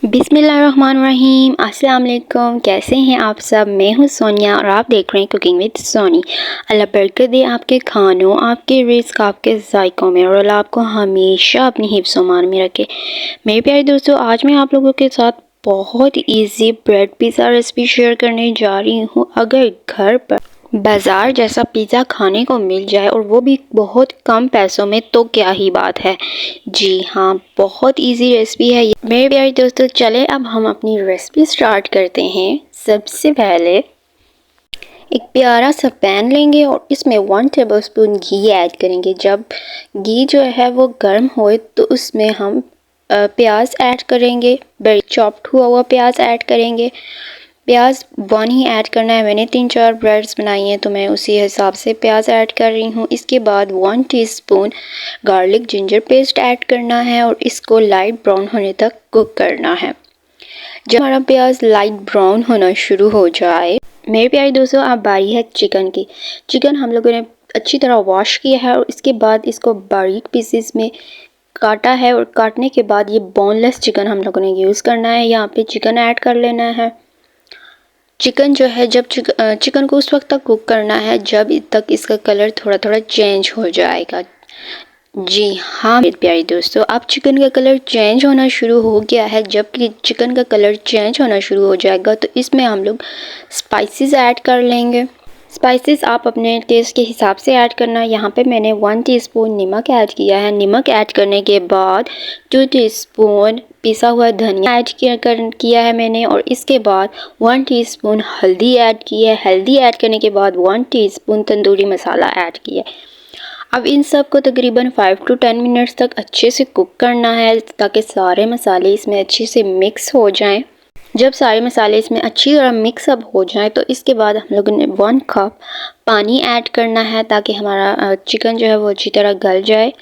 बिस्मिल्लाहिर्रहमानिर्रहीम। अस्सलाम वालेकुम। कैसे हैं आप सब? मैं हूं सोनिया और आप देख रहे हैं कुकिंग विद सोनी। अल्लाह बरकत दे आपके खानों, आपके रिस्क, आपके जायकों में और अल्लाह आपको हमेशा अपनी हिफ्ज़ मान में रखे। मेरे प्यारे दोस्तों, आज मैं आप लोगों के साथ बहुत easy bread pizza recipe share करने जा रही हूँ। अगर घर पर बाज़ार जैसा पिज़्ज़ा खाने को मिल जाए और वो भी बहुत कम पैसों में तो क्या ही बात है। जी हाँ, बहुत इजी रेसिपी है ये। मेरे प्यारे दोस्तों, चले अब हम अपनी रेसिपी स्टार्ट करते हैं। सबसे पहले एक प्यारा सा पैन लेंगे और इसमें 1 टेबलस्पून घी ऐड करेंगे। जब घी जो है वो गर्म होए तो उसमें हम प्याज ऐड करेंगे। बड़ी चॉप्ड हुआ हुआ प्याज ऐड करेंगे। प्याज 1 ही ऐड करना है। मैंने 3-4 ब्रेड्स बनाई हैं तो मैं उसी हिसाब से प्याज ऐड कर रही हूँ। इसके बाद 1 teaspoon garlic ginger paste add करना है और इसको लाइट ब्राउन होने तक कुक करना है। जब हमारा प्याज लाइट ब्राउन होना शुरू हो जाए, मेरे प्यारे दोस्तों, अब बारी है चिकन की। चिकन हम लोगों ने अच्छी तरह वॉश किया है और इसके बाद इसको बारीक पीसेस में काटा है और काटने के बाद ये बोनलेस चिकन हम लोगों ने यूज़ करना है। यहाँ पे चिकन ऐड कर लेना है। चिकन जो है जब चिकन को उस वक्त तक कुक करना है जब तक इसका कलर थोड़ा थोड़ा चेंज हो जाएगा। जी हाँ मेरे प्यारे दोस्तों, अब चिकन का कलर चेंज होना शुरू हो गया है। जब कि चिकन का कलर चेंज होना शुरू हो जाएगा तो इसमें हम लोग स्पाइसेस ऐड कर लेंगे। स्पाइसेस आप अपने टेस्ट के हिसाब से ऐड करना। यहाँ पे मैंने 1 टीस्पून नमक ऐड किया है। नमक ऐड करने के बाद 2 टीस्पून पिसा हुआ धनिया ऐड किया है मैंने और इसके बाद 1 टीस्पून हल्दी ऐड की है। हल्दी ऐड करने के बाद 1 टीस्पून तंदूरी मसाला ऐड किया है। अब इन सब को तकरीबन 5 to 10 मिनट्स तक अच्छे से कुक करना है ताकि सारे मसाले इसमें अच्छे से मिक्स हो जाएं। जब सारे मसाले इसमें अच्छी तरह मिक्स अप हो जाएं तो इसके बाद हम लोगों ने 1 कप पानी ऐड करना है ताकि हमारा चिकन जो है वो अच्छी तरह गल जाए।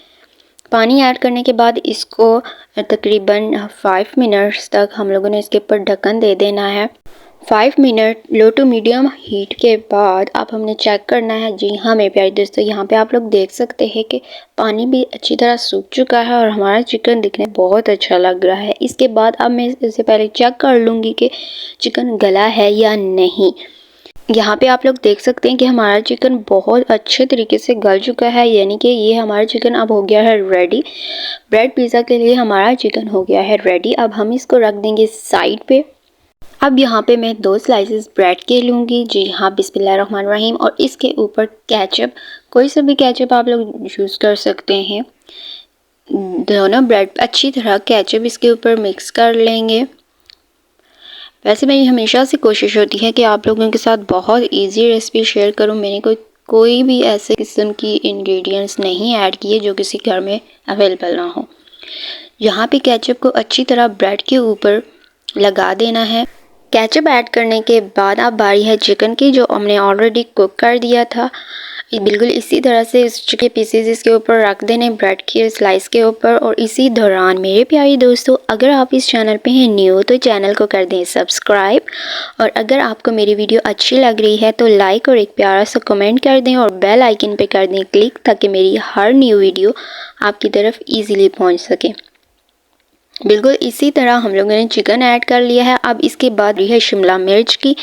पानी ऐड करने के बाद इसको तकरीबन 5 मिनट्स तक हम लोगों ने इसके ऊपर ढक्कन दे देना है। 5 minute low to medium heat के बाद अब हमने चेक करना है। जी हाँ मेरे प्यारे दोस्तों, यहाँ पे आप लोग देख सकते हैं कि पानी भी अच्छी तरह सूख चुका है और हमारा चिकन दिखने बहुत अच्छा लग रहा है। इसके बाद अब मैं इससे पहले चेक कर लूँगी कि चिकन गला है या नहीं। यहाँ पे आप लोग देख सकते हैं कि हमारा चिकन बहुत अच्छे तरीके से गल चुका है, यानी कि ये हमारा चिकन अब हो गया है रेडी। ब्रेड पिज़्ज़ा के लिए हमारा चिकन हो गया है रेडी। अब हम इसको रख देंगे साइड पे। अब यहाँ पे मैं 2 स्लाइसेस ब्रेड के लूँगी। जी हाँ, बिस्मिल्लाहिर्रहमानिर्रहीम। और इसके ऊपर केचप, कोई सा भी केचप आप लोग यूज़ कर सकते हैं। दोनों ब्रेड अच्छी तरह केचप इसके ऊपर मिक्स कर लेंगे। वैसे मेरी हमेशा से कोशिश होती है कि आप लोगों के साथ बहुत इजी रेसिपी शेयर करूँ। मैंने कोई भी ऐसे किस्म की इंग्रेडिएंट्स नहीं ऐड किए जो किसी घर में अवेलेबल ना हो। यहाँ पे केचप को अच्छी तरह ब्रेड के ऊपर लगा देना है। केचप ऐड करने के बाद अब बारी है चिकन की, जो हमने ऑलरेडी कुक कर दिया था। बिल्कुल इसी तरह से इस चिकन पीसेस इसके ऊपर रख देने ब्रेड के स्लाइस के ऊपर। और इसी दौरान मेरे प्यारे दोस्तों, अगर आप इस चैनल पे हैं न्यू तो चैनल को कर दें सब्सक्राइब। और अगर आपको मेरी वीडियो अच्छी लग रही है तो लाइक और एक प्यारा सा कमेंट कर दें और बेल आइकन पे कर दें क्लिक, ताकि मेरी हर न्यू वीडियो आपकी तरफ ईज़िली पहुँच सके। बिल्कुल इसी तरह हम लोगों ने चिकन ऐड कर लिया है। अब इसके बाद है शिमला मिर्च की,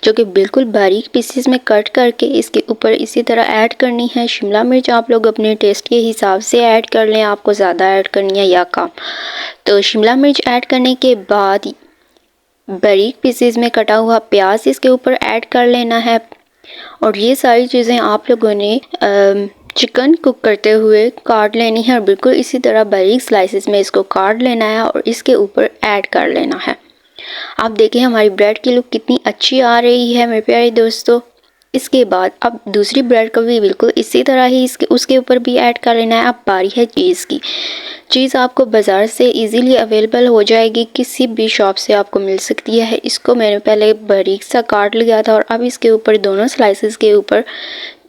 जो कि बिल्कुल बारीक पीसेस में कट करके इसके ऊपर इसी तरह ऐड करनी है। शिमला मिर्च आप लोग अपने टेस्ट के हिसाब से ऐड कर लें, आपको ज़्यादा ऐड करनी है या कम। तो शिमला मिर्च ऐड करने के बाद बारीक पीसेस में कटा हुआ प्याज इसके ऊपर ऐड कर लेना है। और ये सारी चीज़ें आप लोगों ने चिकन कुक करते हुए काट लेनी है और बिल्कुल इसी तरह बारीक स्लाइसेस में इसको काट लेना है और इसके ऊपर ऐड कर लेना है। आप देखें हमारी ब्रेड की लुक कितनी अच्छी आ रही है मेरे प्यारे दोस्तों। इसके बाद अब दूसरी ब्रेड को भी बिल्कुल इसी तरह ही उसके ऊपर भी ऐड कर लेना है। अब बारी है चीज़ की। चीज़ आपको बाज़ार से इजीली अवेलेबल हो जाएगी, किसी भी शॉप से आपको मिल सकती है। इसको मैंने पहले बारीक सा काट लिया था और अब इसके ऊपर दोनों स्लाइसेस के ऊपर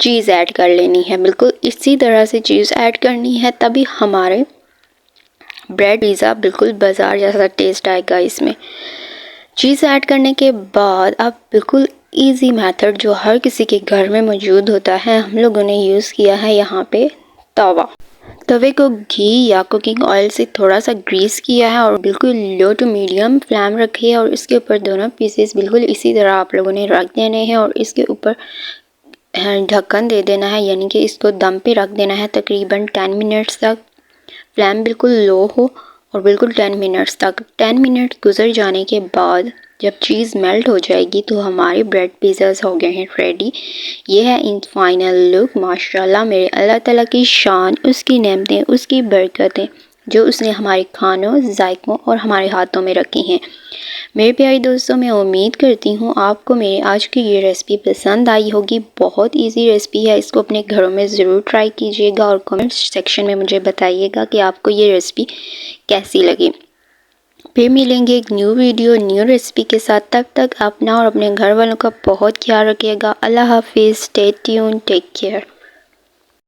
चीज़ ऐड कर लेनी है। बिल्कुल इसी तरह से चीज़ ऐड करनी है, तभी हमारे ब्रेड पिज़्ज़ा बिल्कुल बाज़ार जैसा टेस्ट आएगा इसमें। चीज़ ऐड करने के बाद अब बिल्कुल इजी मेथड जो हर किसी के घर में मौजूद होता है, हम लोगों ने यूज़ किया है यहाँ पे तवा। तवे को घी या कुकिंग ऑयल से थोड़ा सा ग्रीस किया है और बिल्कुल लो टू मीडियम फ्लेम रखी है और इसके ऊपर दोनों पीसेस बिल्कुल इसी तरह आप लोगों ने रख देने हैं और इसके ऊपर ढक्कन दे देना है, यानी कि इसको दम पे रख देना है तकरीबन 10 मिनट्स तक। फ्लेम बिल्कुल लो हो और बिल्कुल 10 मिनट्स तक। 10 मिनट गुजर जाने के बाद जब चीज़ मेल्ट हो जाएगी तो हमारे ब्रेड पिज़्ज़ास हो गए हैं रेडी। ये है इन फाइनल लुक। माशाल्लाह मेरे अल्लाह ताला की शान, उसकी नेमतें, उसकी बरकतें जो उसने हमारे खानों, जायकों और हमारे हाथों में रखी हैं। मेरे प्यारे दोस्तों, मैं उम्मीद करती हूँ आपको मेरे आज की ये रेसिपी पसंद आई होगी। बहुत इजी रेसिपी है, इसको अपने घरों में ज़रूर ट्राई कीजिएगा और कमेंट सेक्शन में मुझे बताइएगा कि आपको ये रेसिपी कैसी लगी। फिर मिलेंगे एक न्यू वीडियो न्यू रेसिपी के साथ। तब तक अपना और अपने घर वालों का बहुत ख्याल रखिएगा। अल्लाह हाफिज़। Stay tuned, take care.